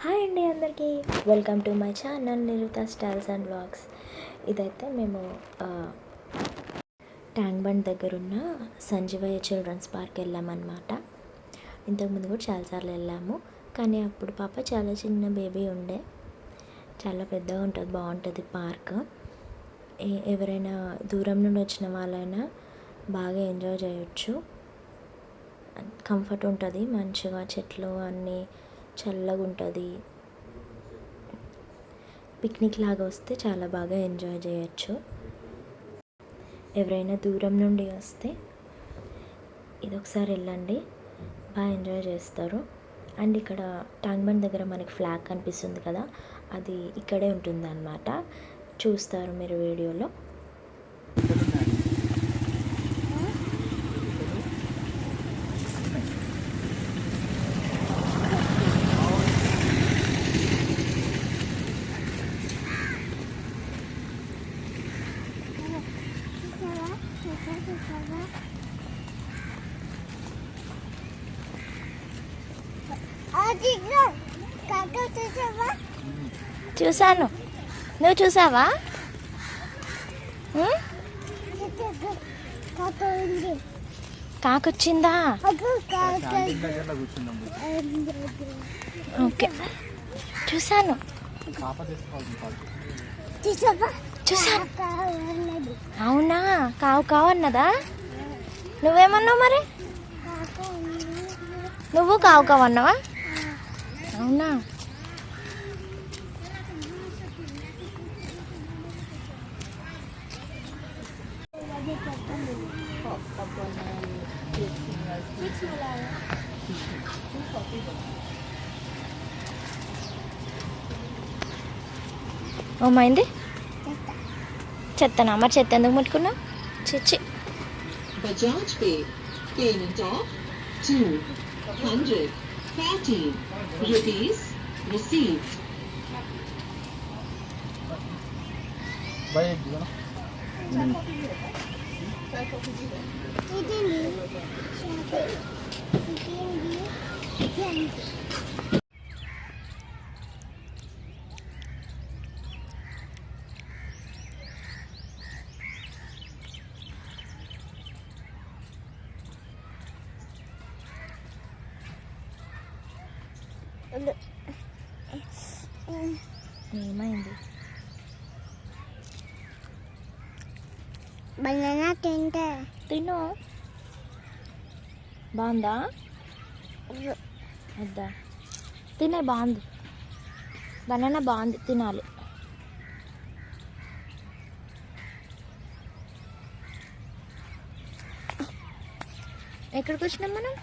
Hi అండి అందరికీ, welcome to my channel Niruta styles and vlogs. ఇదైతే మేము ట్యాంక్ బండ్ దగ్గర ఉన్న సంజీవయ్య చిల్డ్రన్స్ పార్క్ వెళ్ళామన్నమాట. ఇంతకుముందు కూడా చాలాసార్లు వెళ్ళాము, కానీ అప్పుడు పాప చాలా చిన్న బేబీ ఉండే. చాలా పెద్దగా ఉంటుంది, బాగుంటుంది పార్క్. ఎవరైనా దూరం నుండి వచ్చిన వాళ్ళైనా బాగా ఎంజాయ్ చేయొచ్చు. కంఫర్ట్ ఉంటుంది, మంచిగా చెట్లు అన్నీ చల్లగా ఉంటుంది. పిక్నిక్ లాగా వస్తే చాలా బాగా ఎంజాయ్ చేయొచ్చు. ఎవరైనా దూరం నుండి వస్తే ఇది ఒకసారి వెళ్ళండి, బాగా ఎంజాయ్ చేస్తారు. అండ్ ఇక్కడ ట్యాంక్ బండ్ దగ్గర మనకి ఫ్లాగ్ కనిపిస్తుంది కదా, అది ఇక్కడే ఉంటుంది అన్నమాట. చూస్తారు మీరు వీడియోలో. చూసాను, నువ్వు చూసావా? కాకొచ్చిందా? ఓకే, చూసాను చూసాను. అవునా, కావు కావు అన్నదా? నువ్వేమన్నావు మరి? నువ్వు కావు కావు అన్నావా? అవునా. ఏమైంది? చెత్తనా? మరి చెత్త ఎందుకు ముట్టుకున్నావు? చిచ్చి. Bajaj Pay payment of 240 rupees received. ఏమైంది? బనానా తింటే తిను. బాగుందా? వద్దా? తినే, బాగుంది. బనానా బాగుంది, తినాలి. ఎక్కడికి వచ్చినాం మనం?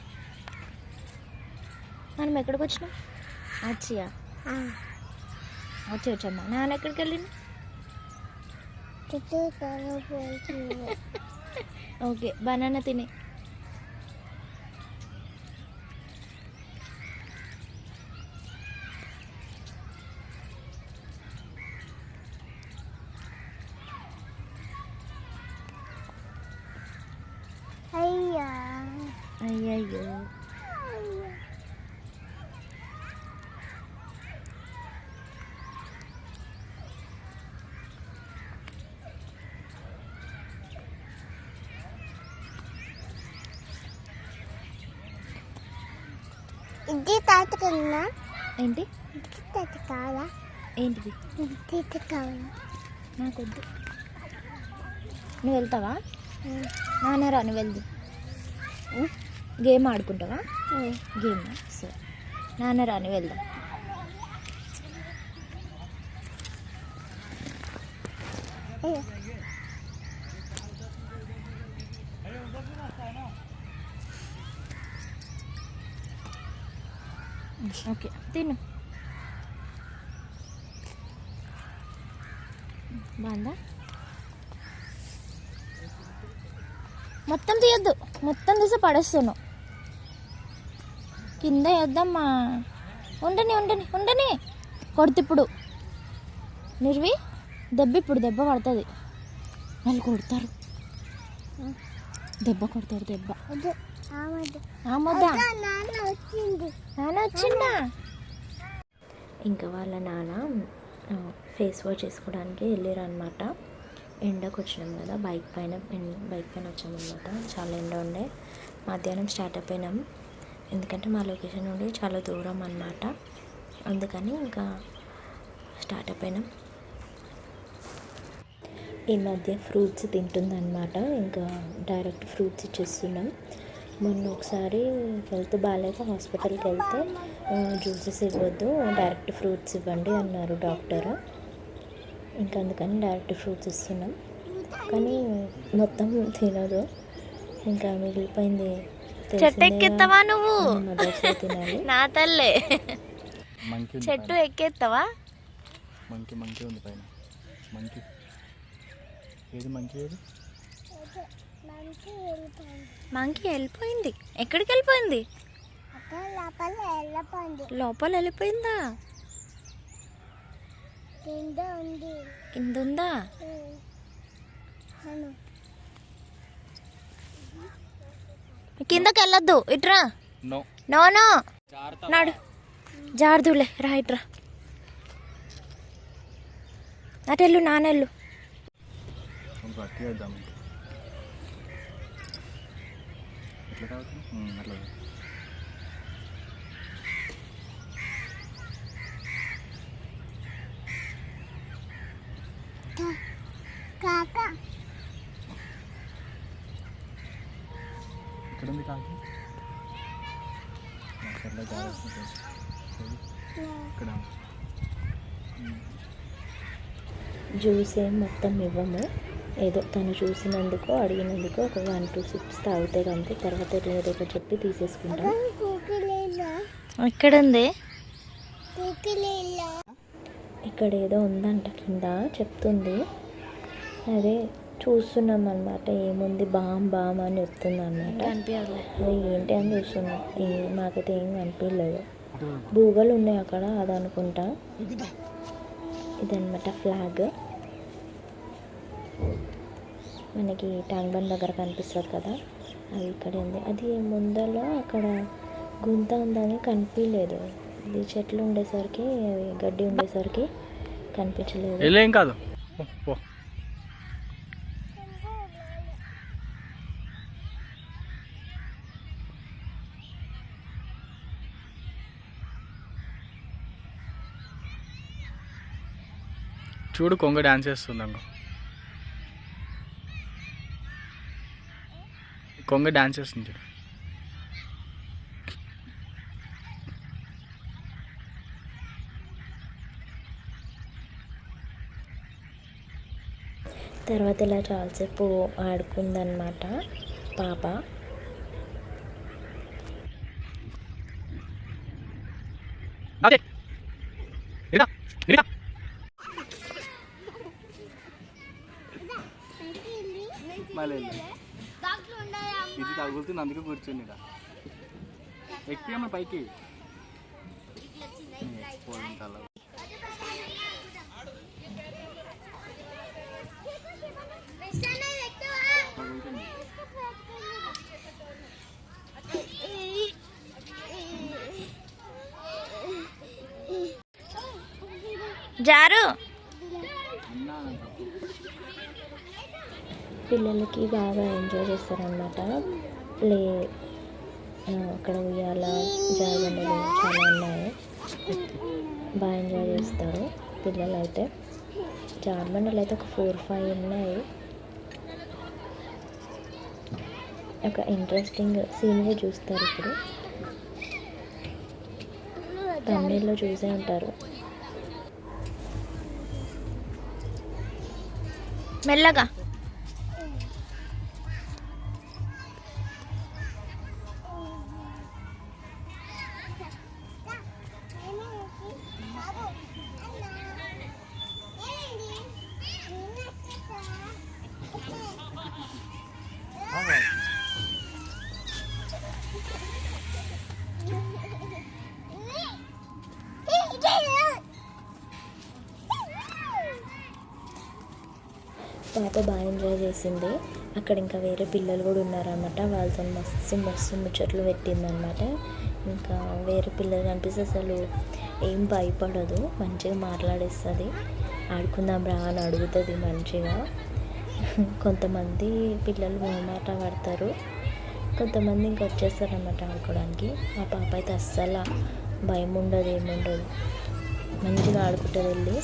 ఎక్కడికి వచ్చినాం? అచ్చియా వచ్చమ్మా. నాన్న ఎక్కడికి వెళ్ళిన? ఓకే, బనానా తినే. అయ్యయ్యో, ఇది తాతకన్నా. ఏంటి? ఇది తాత కావాలా? ఏంటిది? ఇది కావాలా? నాకొద్దు. నువ్వు వెళ్తావా? నాన్నరా, నువ్వు వెళ్దు. గేమ్ ఆడుకుంటావా? గేమ్ సరే, నాన్నరా నువ్వు వెళ్దాం. ఓకే, తిను. బాగుందా? మొత్తం తీయద్దు, మొత్తం తీసి పడేస్తాను. కింద వేద్దామ్మా. ఉండని ఉండని ఉండని. కొడుతిప్పుడు నిర్వి దెబ్బ, ఇప్పుడు దెబ్బ పడుతుంది. వాళ్ళు కొడతారు, దెబ్బ కొడతారు. దెబ్బ నాన్న వచ్చిందా? ఇంకా వాళ్ళ నాన్న ఫేస్ వాష్ చేసుకోవడానికి వెళ్ళారు అనమాట. ఎండకు వచ్చినాం కదా, బైక్ పైన వచ్చామన్నమాట. చాలా ఎండ ఉండే. మధ్యాహ్నం స్టార్ట్ అయిపోయినాం, ఎందుకంటే మా లొకేషన్ నుండి చాలా దూరం అన్నమాట. అందుకని ఇంకా స్టార్ట్ అయిపోయినాం. ఈ మధ్య ఫ్రూట్స్ తింటుందన్నమాట, ఇంకా డైరెక్ట్ ఫ్రూట్స్ ఇచ్చేస్తున్నాం. మొన్న ఒకసారి హెల్త్ బాగాలేక హాస్పిటల్కి వెళ్తే జ్యూసెస్ ఇవ్వద్దు, డైరెక్ట్ ఫ్రూట్స్ ఇవ్వండి అన్నారు డాక్టర్. ఇంకా అందుకని డైరెక్ట్ ఫ్రూట్స్ ఇస్తున్నాం. కానీ మొత్తం తినదు, ఇంకా మిగిలిపోయింది. చెట్టు ఎక్కేస్తావా నువ్వు? మదర్స్ తినాలి. నా తల్లే, చెట్టు ఎక్కేస్తావా? మంకీ ఉంది పైన. ఏది మంకీ వెళ్ళిపోయింది. ఎక్కడికి వెళ్ళిపోయింది? లోపల వెళ్ళిపోయిందా? కింద ఉందా? కిందకి వెళ్ళొద్దు, ఇట్రా. నో నాడు జారుదులే, రా ఇట్రా. అటెళ్ళు, నానెళ్ళు. కాకా ఇక్కడ ఉంది కాకి. ఇక్కడ జ్యూస్ ఏం మొత్తం ఇవ్వము, ఏదో తను చూసినందుకు అడిగినందుకు ఒక 1-2 సిప్స్ తాగుతాయి అంతే. తర్వాత ఏదో ఒకటి చెప్పి తీసేసుకుంటాం. ఎక్కడుంది? ఇక్కడ ఏదో ఉందంట కింద చెప్తుంది, అదే చూస్తున్నాం అన్నమాట. ఏముంది బామ్ అని చెప్తుంది అన్నమాట. అది ఏంటి అని చూస్తున్నాం, మాకైతే ఏం కనిపించలేదు. బూగలు ఉన్నాయి అక్కడ, అది అనుకుంటా. ఇదన్నమాట ఫ్లాగ్. మనకి ట్యాంక్ బండ్ దగ్గర కనిపిస్తుంది కదా, అది ఇక్కడ ఉంది. అది ముందర అక్కడ గుంత ఉందని కనిపించలేదు. ఇది చెట్లు ఉండేసరికి, అది గడ్డి ఉండేసరికి కనిపించలేదు. ఏం కాదు. చూడు, కొంగ డాన్స్ చేస్తుంది. కొంగ డాన్స్ చేస్తుంది చూడు. తర్వాత ఇలా చాలాసేపు ఆడుకుందన్నమాట పాప. ఇది తగులుతుంది, అందుకే కూర్చుని ఎక్కి పైకి. జారు. పిల్లలకి బాగా ఎంజాయ్ చేస్తారనమాట. అక్కడ ఉయ్యాల, జారుబండలు చాలా ఉన్నాయి, బాగా ఎంజాయ్ చేస్తారు పిల్లలు అయితే. జారుబండలు అయితే ఒక 4-5 ఉన్నాయి. ఒక ఇంట్రెస్టింగ్ సీన్గా చూస్తారు. ఇప్పుడు తమిళలో చూసే ఉంటారు. మెల్లగా. పాప బాగా ఎంజాయ్ చేసింది. అక్కడ ఇంకా వేరే పిల్లలు కూడా ఉన్నారన్నమాట. వాళ్ళతో మస్తు ముచ్చట్లు పెట్టిందనమాట. ఇంకా వేరే పిల్లలు కనిపిస్తే అసలు ఏం భయపడదు, మంచిగా మాట్లాడేస్తుంది. ఆడుకుందాం రా అని అడుగుతుంది మంచిగా. కొంతమంది పిల్లలు మాట పడతారు, కొంతమంది ఇంకా వచ్చేస్తారు అన్నమాట ఆడుకోవడానికి. మా పాప అయితే అస్సలు భయం ఉండదు, ఏముండదు, మంచిగా ఆడుకుంటుంది వెళ్ళి.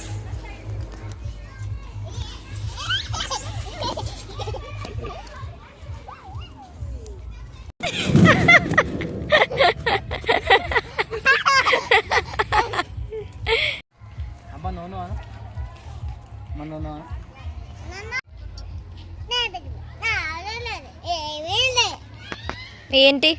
అబ్బా నోను మన నోను ఏంటి?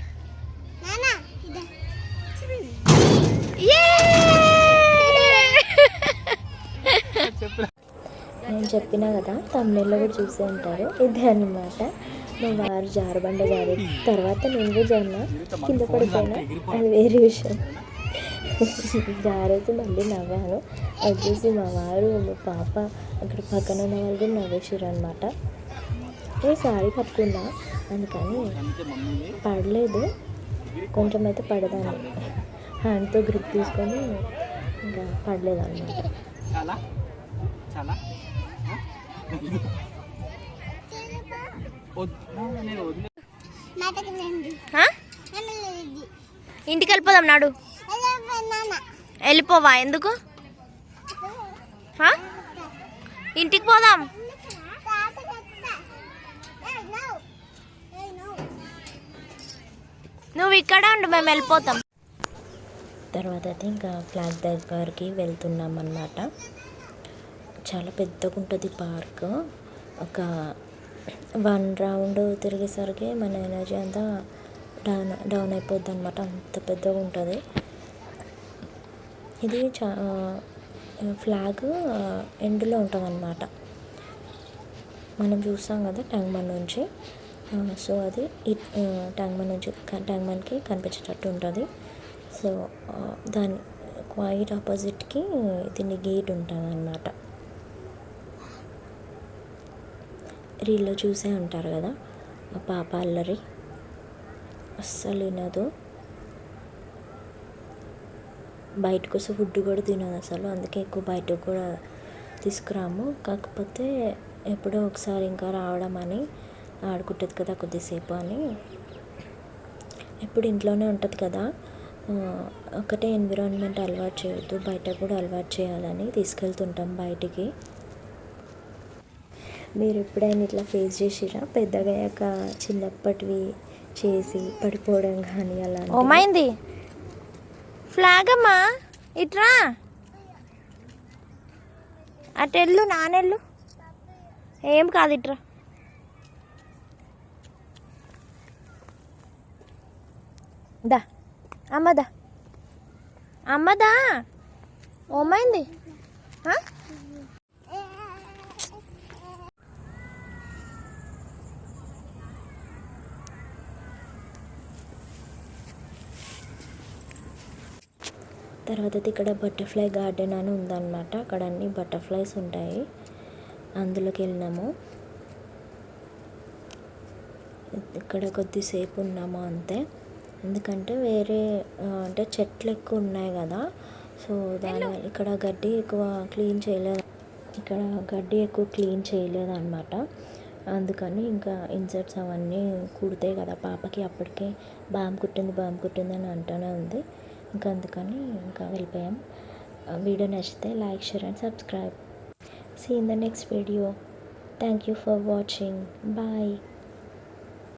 నేను చెప్పినా కదా, తమిళలో కూడా చూసే ఉంటారు. ఇదే అన్నమాట మా వారు జారబండ జారి తర్వాత నేను కూడా జారినా, కింద పడిపోయినా, అది వేరే విషయం. జారేసి మళ్ళీ నవ్వాను. అది చూసి మా వారు, మా పాప, అక్కడ పక్కన ఉన్న వాళ్ళు కూడా నవ్వేసారు అనమాట. నేను సారీ కట్టుకున్నా అందుకని పడలేదు, కొంచెం అయితే పడదాన్ని. హ్యాండ్తో గ్రిప్ తీసుకొని ఇంకా పడలేదు అనమాట. చాలా చాలా నేను వదిలే ఇంటికి వెళ్ళిపోదాం నాడు. వెళ్ళిపోవా? ఎందుకు? ఇంటికి పోదాం. నువ్వు ఇక్కడ ఉండు, మేము వెళ్ళిపోతాం. తర్వాత అయితే ఇంకా ఫ్లాగ్ దగ్గరికి వెళ్తున్నాం అన్నమాట. చాలా పెద్దగా ఉంటుంది పార్క్. ఒక 1 రౌండ్ తిరిగేసరికి మన ఎనర్జీ అంతా డౌన్ అయిపోద్ది అనమాట, అంత పెద్దగా ఉంటుంది. ఇది ఫ్లాగ్ ఎండ్లో ఉంటుంది అన్నమాట. మనం చూస్తాం కదా ట్యాంక్ బండ్ నుంచి, సో అది ట్యాంక్ బండ్కి కనిపించేటట్టు ఉంటుంది. సో దాని క్వైట్ ఆపోజిట్కి దీన్ని గేట్ ఉంటుంది అన్నమాట. రీల్లో చూసే ఉంటారు కదా, మా పాప అల్లరి అస్సలు వినదు, బయటకు వస్తే ఫుడ్ కూడా తినదు అసలు. అందుకే ఎక్కువ బయటకు కూడా తీసుకురాము. కాకపోతే ఎప్పుడో ఒకసారి ఇంకా రావడం అని ఆడుకుంటుంది కదా కొద్దిసేపు అని. ఎప్పుడు ఇంట్లోనే ఉంటుంది కదా, ఒకటే ఎన్విరాన్మెంట్ అలవాటు చేయొద్దు, బయట కూడా అలవాటు చేయాలని తీసుకెళ్తుంటాం బయటికి. మీరు ఎప్పుడైనా ఇట్లా ఫేస్ చేసిరా? పెద్దగా అయ్యాక చిన్నప్పటివి చేసి పడిపోవడం కానీ అలా? ఓమైంది ఫ్లాగ్ అమ్మా, ఇట్రా, అటెళ్ళు, నానెళ్ళు, ఏం కాదు, ఇట్రా. దా అమ్మదా, అమ్మదా, ఓమైంది? తర్వాత ఇక్కడ బటర్ఫ్లై గార్డెన్ అని ఉందన్నమాట. అక్కడ అన్ని బటర్ఫ్లైస్ ఉంటాయి, అందులోకి వెళ్ళినాము. ఇక్కడ కొద్దిసేపు ఉన్నాము అంతే, ఎందుకంటే వేరే అంటే చెట్లు ఎక్కువ ఉన్నాయి కదా, సో దానివల్ల ఇక్కడ గడ్డి ఎక్కువ క్లీన్ చేయలేదు అనమాట. అందుకని ఇంకా ఇన్సెక్ట్స్ అవన్నీ కుడతాయి కదా పాపకి, అప్పటికే బామ్ కుట్టింది అని అంటూనే ఉంది. ఇంకా అందుకని ఇంకా వెళ్ళిపోయాం. వీడియో నచ్చితే like, share and subscribe. See in the next video. Thank you for watching. Bye.